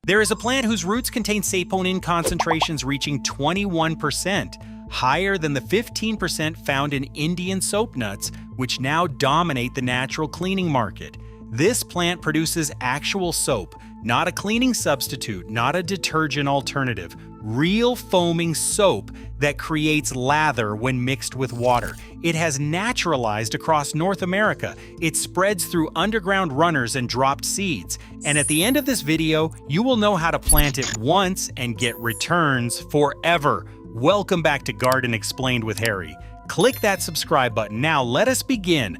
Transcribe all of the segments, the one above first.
There is a plant whose roots contain saponin concentrations reaching 21%, higher than the 15% found in Indian soapnuts, which now dominate the natural cleaning market. This plant produces actual soap, not a cleaning substitute, not a detergent alternative. Real foaming soap that creates lather when mixed with water. It has naturalized across North America. It spreads through underground runners and dropped seeds. And at the end of this video, you will know how to plant it once and get returns forever. Welcome back to Garden Explained with Harry. Click that subscribe button. Now let us begin.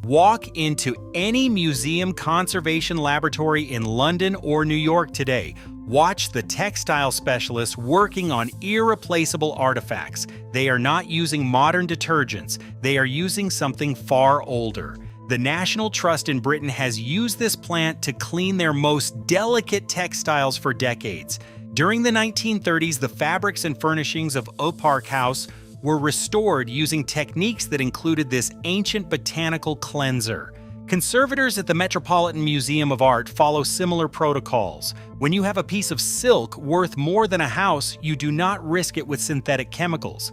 Walk into any museum conservation laboratory in London or New York today. Watch the textile specialists working on irreplaceable artifacts. They are not using modern detergents. They are using something far older. The National Trust in Britain has used this plant to clean their most delicate textiles for decades. During the 1930s, the fabrics and furnishings of Oak Park House were restored using techniques that included this ancient botanical cleanser. Conservators at the Metropolitan Museum of Art follow similar protocols. When you have a piece of silk worth more than a house, you do not risk it with synthetic chemicals.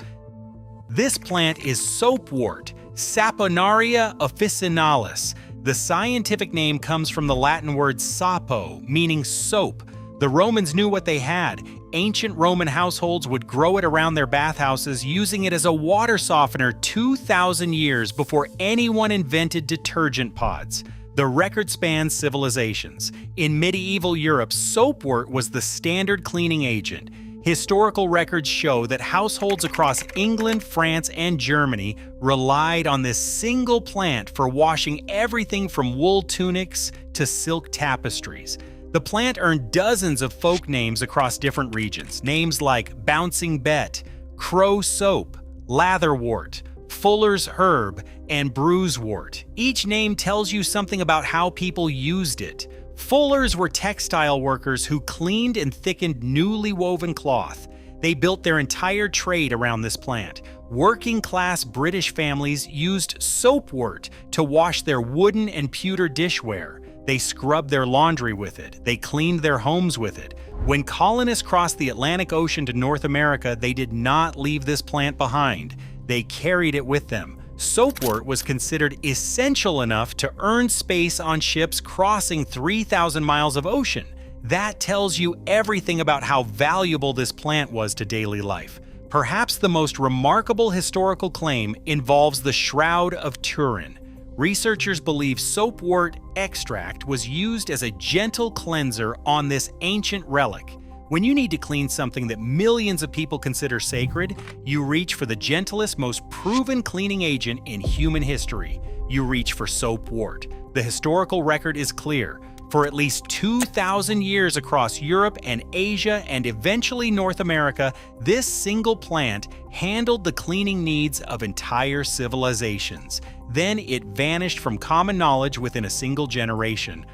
This plant is soapwort, Saponaria officinalis. The scientific name comes from the Latin word sapo, meaning soap. The Romans knew what they had. Ancient Roman households would grow it around their bathhouses, using it as a water softener 2,000 years before anyone invented detergent pods. The record spans civilizations. In medieval Europe, soapwort was the standard cleaning agent. Historical records show that households across England, France, and Germany relied on this single plant for washing everything from wool tunics to silk tapestries. The plant earned dozens of folk names across different regions, names like bouncing bet, crow soap, latherwort, fuller's herb, and bruisewort. Each name tells you something about how people used it. Fullers were textile workers who cleaned and thickened newly woven cloth. They built their entire trade around this plant. Working-class British families used soapwort to wash their wooden and pewter dishware. They scrubbed their laundry with it. They cleaned their homes with it. When colonists crossed the Atlantic Ocean to North America, they did not leave this plant behind. They carried it with them. Soapwort was considered essential enough to earn space on ships crossing 3,000 miles of ocean. That tells you everything about how valuable this plant was to daily life. Perhaps the most remarkable historical claim involves the Shroud of Turin. Researchers believe soapwort extract was used as a gentle cleanser on this ancient relic. When you need to clean something that millions of people consider sacred, you reach for the gentlest, most proven cleaning agent in human history. You reach for soapwort. The historical record is clear. For at least 2,000 years across Europe and Asia and eventually North America, this single plant handled the cleaning needs of entire civilizations. Then it vanished from common knowledge within a single generation.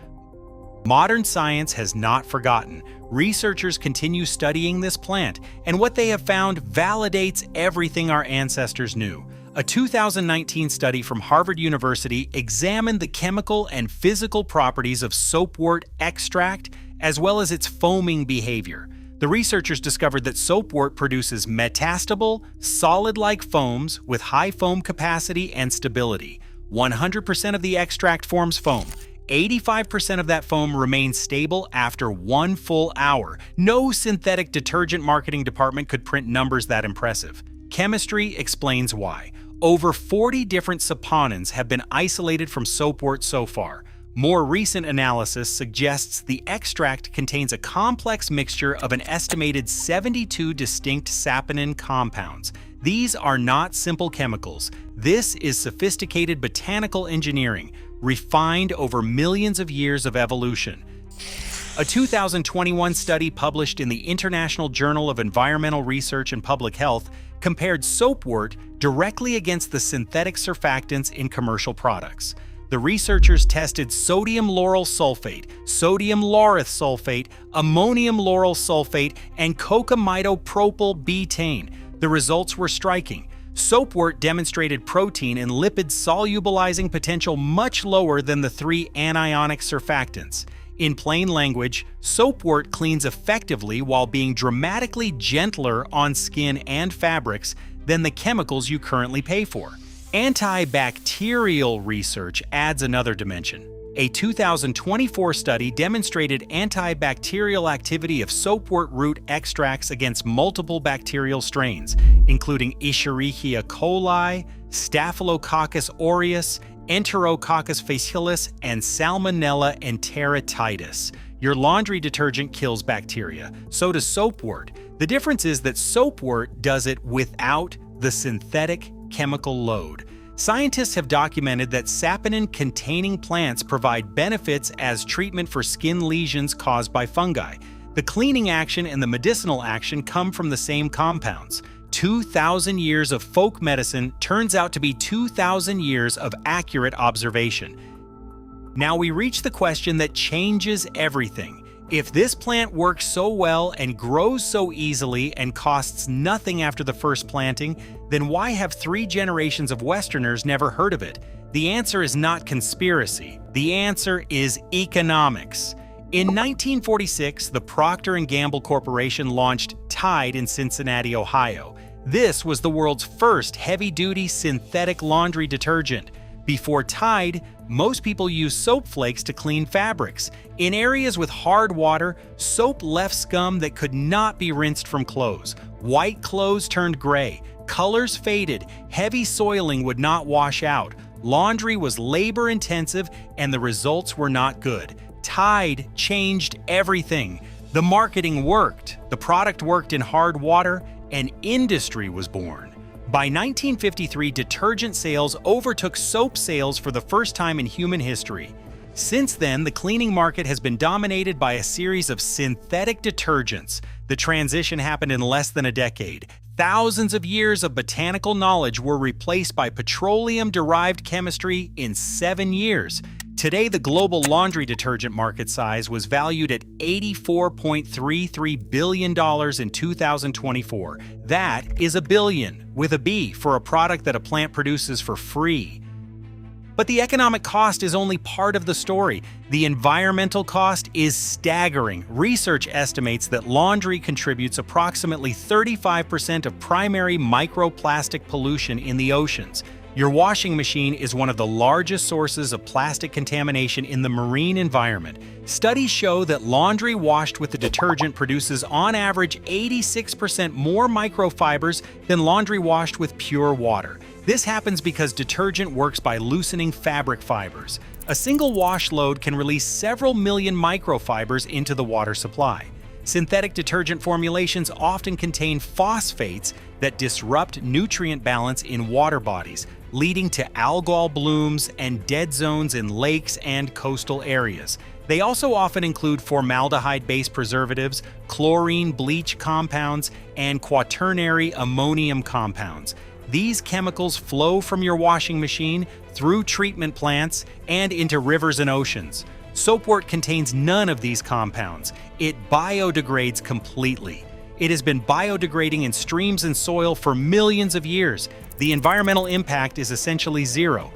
Modern science has not forgotten. Researchers continue studying this plant, and what they have found validates everything our ancestors knew. A 2019 study from Harvard University examined the chemical and physical properties of soapwort extract, as well as its foaming behavior. The researchers discovered that soapwort produces metastable, solid-like foams with high foam capacity and stability. 100% of the extract forms foam. 85% of that foam remains stable after 1 full hour. No synthetic detergent marketing department could print numbers that impressive. Chemistry explains why. Over 40 different saponins have been isolated from soapwort so far. More recent analysis suggests the extract contains a complex mixture of an estimated 72 distinct saponin compounds. These are not simple chemicals. This is sophisticated botanical engineering, refined over millions of years of evolution. A 2021 study published in the International Journal of Environmental Research and Public Health compared soapwort directly against the synthetic surfactants in commercial products. The researchers tested sodium lauryl sulfate, sodium laureth sulfate, ammonium lauryl sulfate, and cocamidopropyl betaine. The results were striking. Soapwort demonstrated protein and lipid solubilizing potential much lower than the 3 anionic surfactants. In plain language, soapwort cleans effectively while being dramatically gentler on skin and fabrics than the chemicals you currently pay for. Antibacterial research adds another dimension. A 2024 study demonstrated antibacterial activity of soapwort root extracts against multiple bacterial strains, including Escherichia coli, Staphylococcus aureus, Enterococcus facilis, and Salmonella enteritis. Your laundry detergent kills bacteria, so does soapwort. The difference is that soapwort does it without the synthetic chemical load. Scientists have documented that saponin-containing plants provide benefits as treatment for skin lesions caused by fungi. The cleaning action and the medicinal action come from the same compounds. 2,000 years of folk medicine turns out to be 2,000 years of accurate observation. Now we reach the question that changes everything. If this plant works so well and grows so easily and costs nothing after the first planting, then why have 3 generations of Westerners never heard of it? The answer is not conspiracy. The answer is economics. In 1946, the Procter & Gamble Corporation launched Tide in Cincinnati, Ohio. This was the world's first heavy-duty synthetic laundry detergent. Before Tide, most people used soap flakes to clean fabrics. In areas with hard water, soap left scum that could not be rinsed from clothes. White clothes turned gray, colors faded, heavy soiling would not wash out. Laundry was labor-intensive, and the results were not good. Tide changed everything. The marketing worked, the product worked in hard water, and industry was born. By 1953, detergent sales overtook soap sales for the first time in human history. Since then, the cleaning market has been dominated by a series of synthetic detergents. The transition happened in less than a decade. Thousands of years of botanical knowledge were replaced by petroleum-derived chemistry in 7 years. Today, the global laundry detergent market size was valued at $84.33 billion in 2024. That is a billion, with a B, for a product that a plant produces for free. But the economic cost is only part of the story. The environmental cost is staggering. Research estimates that laundry contributes approximately 35% of primary microplastic pollution in the oceans. Your washing machine is one of the largest sources of plastic contamination in the marine environment. Studies show that laundry washed with the detergent produces on average 86% more microfibers than laundry washed with pure water. This happens because detergent works by loosening fabric fibers. A single wash load can release several million microfibers into the water supply. Synthetic detergent formulations often contain phosphates that disrupt nutrient balance in water bodies, leading to algal blooms and dead zones in lakes and coastal areas. They also often include formaldehyde-based preservatives, chlorine bleach compounds, and quaternary ammonium compounds. These chemicals flow from your washing machine through treatment plants and into rivers and oceans. Soapwort contains none of these compounds. It biodegrades completely. It has been biodegrading in streams and soil for millions of years. The environmental impact is essentially zero.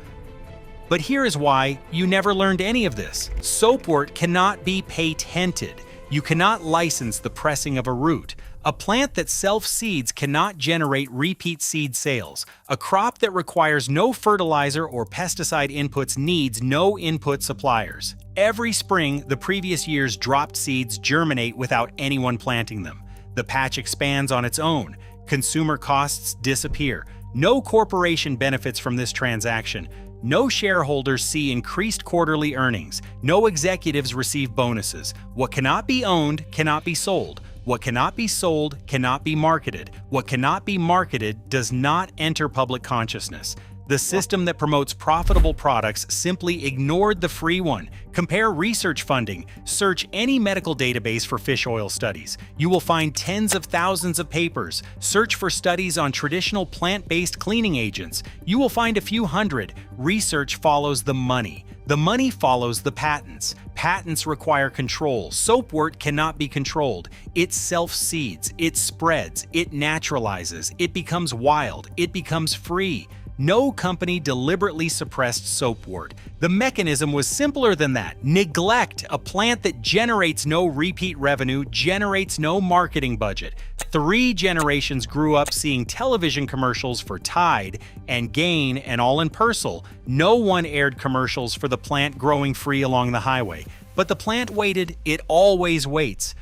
But here is why you never learned any of this. Soapwort cannot be patented. You cannot license the pressing of a root. A plant that self-seeds cannot generate repeat seed sales. A crop that requires no fertilizer or pesticide inputs needs no input suppliers. Every spring, the previous year's dropped seeds germinate without anyone planting them. The patch expands on its own. Consumer costs disappear. No corporation benefits from this transaction. No shareholders see increased quarterly earnings. No executives receive bonuses. What cannot be owned cannot be sold. What cannot be sold cannot be marketed. What cannot be marketed does not enter public consciousness. The system that promotes profitable products simply ignored the free one. Compare research funding. Search any medical database for fish oil studies. You will find tens of thousands of papers. Search for studies on traditional plant-based cleaning agents. You will find a few hundred. Research follows the money. The money follows the patents. Patents require control. Soapwort cannot be controlled. It self-seeds, it spreads, it naturalizes, it becomes wild, it becomes free. No company deliberately suppressed soapwort. The mechanism was simpler than that. Neglect, a plant that generates no repeat revenue, generates no marketing budget. 3 generations grew up seeing television commercials for Tide and Gain and All in Persil. No one aired commercials for the plant growing free along the highway. But the plant waited, it always waits.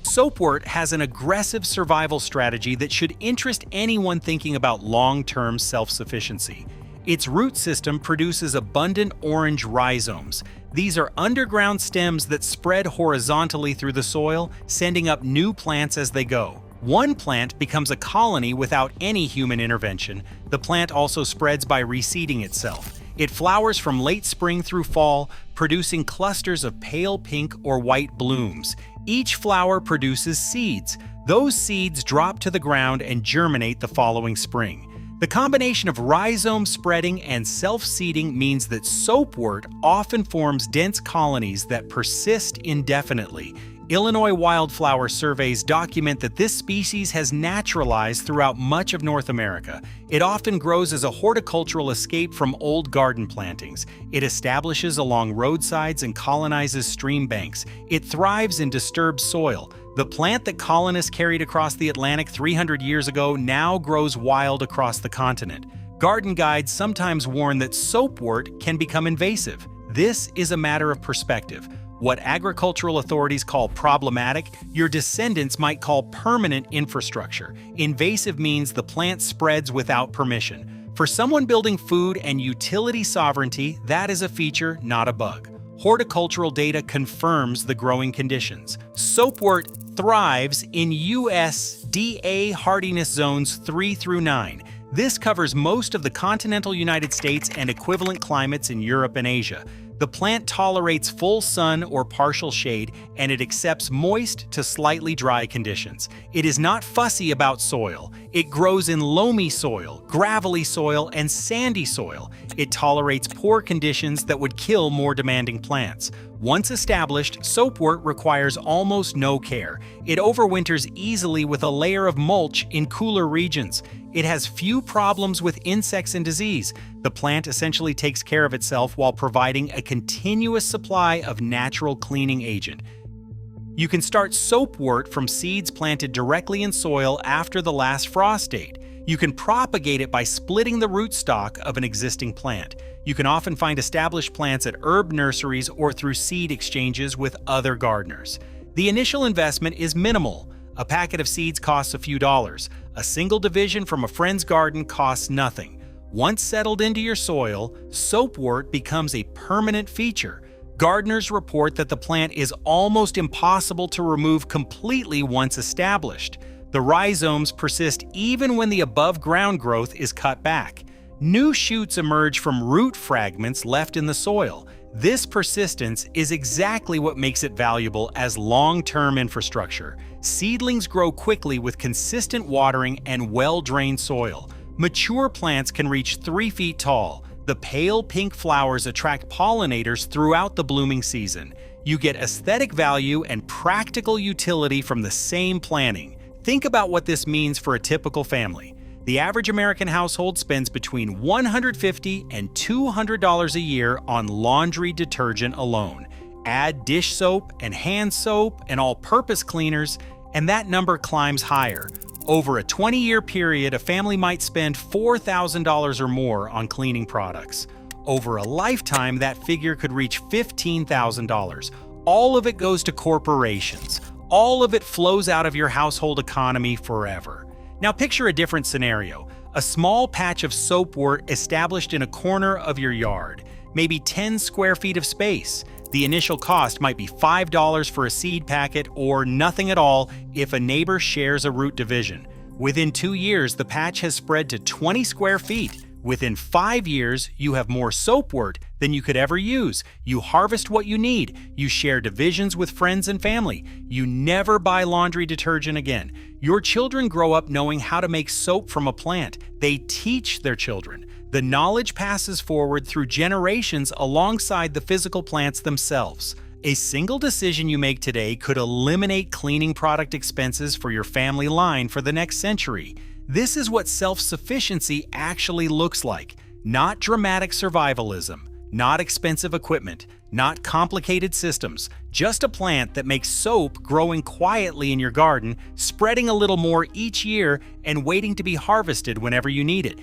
Soapwort has an aggressive survival strategy that should interest anyone thinking about long-term self-sufficiency. Its root system produces abundant orange rhizomes. These are underground stems that spread horizontally through the soil, sending up new plants as they go. One plant becomes a colony without any human intervention. The plant also spreads by reseeding itself. It flowers from late spring through fall, producing clusters of pale pink or white blooms. Each flower produces seeds. Those seeds drop to the ground and germinate the following spring. The combination of rhizome spreading and self-seeding means that soapwort often forms dense colonies that persist indefinitely. Illinois wildflower surveys document that this species has naturalized throughout much of North America. It often grows as a horticultural escape from old garden plantings. It establishes along roadsides and colonizes stream banks. It thrives in disturbed soil. The plant that colonists carried across the Atlantic 300 years ago now grows wild across the continent. Garden guides sometimes warn that soapwort can become invasive. This is a matter of perspective. What agricultural authorities call problematic, your descendants might call permanent infrastructure. Invasive means the plant spreads without permission. For someone building food and utility sovereignty, that is a feature, not a bug. Horticultural data confirms the growing conditions. Soapwort thrives in USDA hardiness zones 3 through 9. This covers most of the continental United States and equivalent climates in Europe and Asia. The plant tolerates full sun or partial shade, and it accepts moist to slightly dry conditions. It is not fussy about soil. It grows in loamy soil, gravelly soil, and sandy soil. It tolerates poor conditions that would kill more demanding plants. Once established, soapwort requires almost no care. It overwinters easily with a layer of mulch in cooler regions. It has few problems with insects and disease. The plant essentially takes care of itself while providing a continuous supply of natural cleaning agent. You can start soapwort from seeds planted directly in soil after the last frost date. You can propagate it by splitting the rootstock of an existing plant. You can often find established plants at herb nurseries or through seed exchanges with other gardeners. The initial investment is minimal. A packet of seeds costs a few dollars. A single division from a friend's garden costs nothing. Once settled into your soil, soapwort becomes a permanent feature. Gardeners report that the plant is almost impossible to remove completely once established. The rhizomes persist even when the above-ground growth is cut back. New shoots emerge from root fragments left in the soil. This persistence is exactly what makes it valuable as long-term infrastructure. Seedlings grow quickly with consistent watering and well-drained soil. Mature plants can reach 3 feet tall. The pale pink flowers attract pollinators throughout the blooming season. You get aesthetic value and practical utility from the same planting. Think about what this means for a typical family. The average American household spends between $150 and $200 a year on laundry detergent alone. Add dish soap and hand soap and all-purpose cleaners, and that number climbs higher. Over a 20-year period, a family might spend $4,000 or more on cleaning products. Over a lifetime, that figure could reach $15,000. All of it goes to corporations. All of it flows out of your household economy forever. Now picture a different scenario. A small patch of soapwort established in a corner of your yard, maybe 10 square feet of space. The initial cost might be $5 for a seed packet or nothing at all if a neighbor shares a root division. Within 2 years, the patch has spread to 20 square feet. Within 5 years, you have more soapwort than you could ever use. You harvest what you need. You share divisions with friends and family. You never buy laundry detergent again. Your children grow up knowing how to make soap from a plant. They teach their children. The knowledge passes forward through generations alongside the physical plants themselves. A single decision you make today could eliminate cleaning product expenses for your family line for the next century. This is what self-sufficiency actually looks like. Not dramatic survivalism, not expensive equipment, not complicated systems, just a plant that makes soap growing quietly in your garden, spreading a little more each year and waiting to be harvested whenever you need it.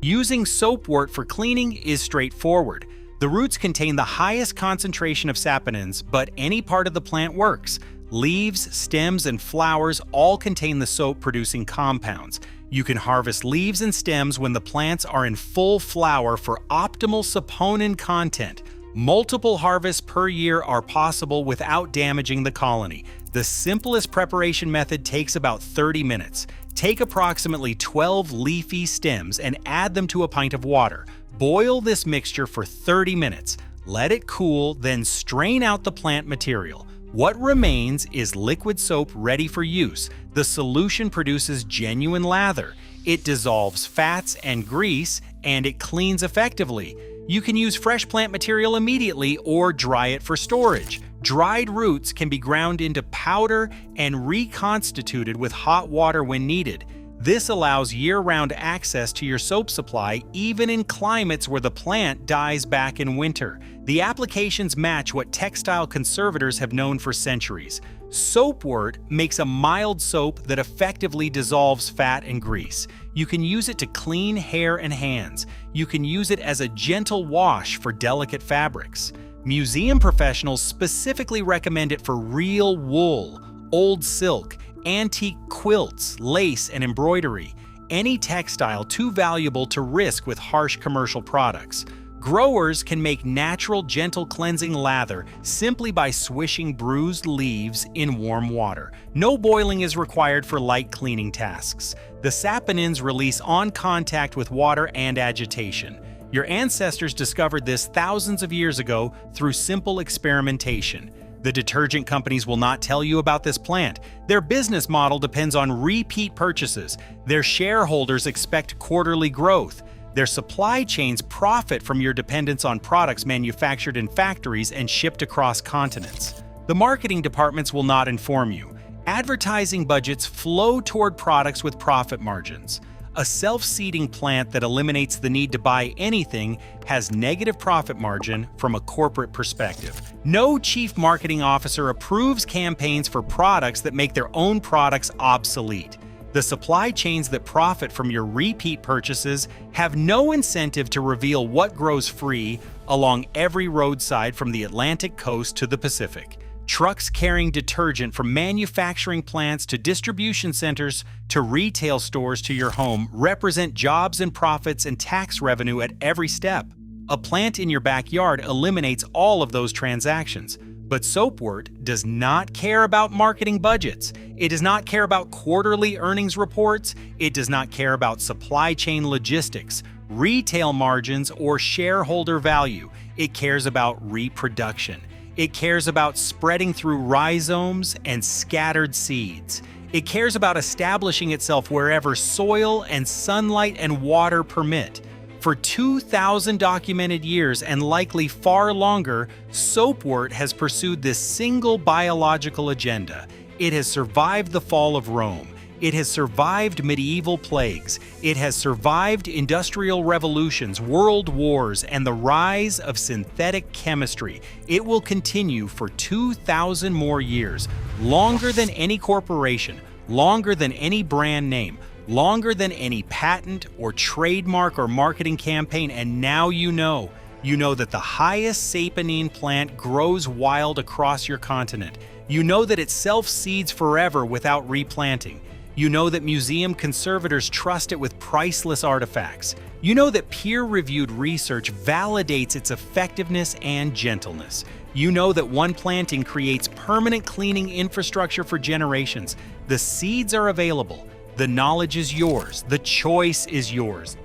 Using soapwort for cleaning is straightforward. The roots contain the highest concentration of saponins, but any part of the plant works. Leaves, stems, and flowers all contain the soap-producing compounds. You can harvest leaves and stems when the plants are in full flower for optimal saponin content. Multiple harvests per year are possible without damaging the colony. The simplest preparation method takes about 30 minutes. Take approximately 12 leafy stems and add them to a pint of water. Boil this mixture for 30 minutes. Let it cool, then strain out the plant material. What remains is liquid soap ready for use. The solution produces genuine lather. It dissolves fats and grease, and it cleans effectively. You can use fresh plant material immediately or dry it for storage. Dried roots can be ground into powder and reconstituted with hot water when needed. This allows year-round access to your soap supply even in climates where the plant dies back in winter. The applications match what textile conservators have known for centuries. Soapwort makes a mild soap that effectively dissolves fat and grease. You can use it to clean hair and hands. You can use it as a gentle wash for delicate fabrics. Museum professionals specifically recommend it for real wool, old silk, antique quilts, lace, and embroidery. Any textile too valuable to risk with harsh commercial products. Growers can make natural, gentle cleansing lather simply by swishing bruised leaves in warm water. No boiling is required for light cleaning tasks. The saponins release on contact with water and agitation. Your ancestors discovered this thousands of years ago through simple experimentation. The detergent companies will not tell you about this plant. Their business model depends on repeat purchases. Their shareholders expect quarterly growth. Their supply chains profit from your dependence on products manufactured in factories and shipped across continents. The marketing departments will not inform you. Advertising budgets flow toward products with profit margins. A self-seeding plant that eliminates the need to buy anything has negative profit margin from a corporate perspective. No chief marketing officer approves campaigns for products that make their own products obsolete. The supply chains that profit from your repeat purchases have no incentive to reveal what grows free along every roadside from the Atlantic coast to the Pacific. Trucks carrying detergent from manufacturing plants to distribution centers to retail stores to your home represent jobs and profits and tax revenue at every step. A plant in your backyard eliminates all of those transactions. But Soapwort does not care about marketing budgets. It does not care about quarterly earnings reports. It does not care about supply chain logistics, retail margins, or shareholder value. It cares about reproduction. It cares about spreading through rhizomes and scattered seeds. It cares about establishing itself wherever soil and sunlight and water permit. For 2,000 documented years and likely far longer, Soapwort has pursued this single biological agenda. It has survived the fall of Rome. It has survived medieval plagues. It has survived industrial revolutions, world wars, and the rise of synthetic chemistry. It will continue for 2,000 more years, longer than any corporation, longer than any brand name, longer than any patent or trademark or marketing campaign. And now you know that the highest saponin plant grows wild across your continent. You know that it self-seeds forever without replanting. You know that museum conservators trust it with priceless artifacts. You know that peer-reviewed research validates its effectiveness and gentleness. You know that one planting creates permanent cleaning infrastructure for generations. The seeds are available. The knowledge is yours. The choice is yours.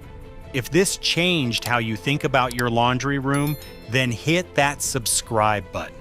If this changed how you think about your laundry room, then hit that subscribe button.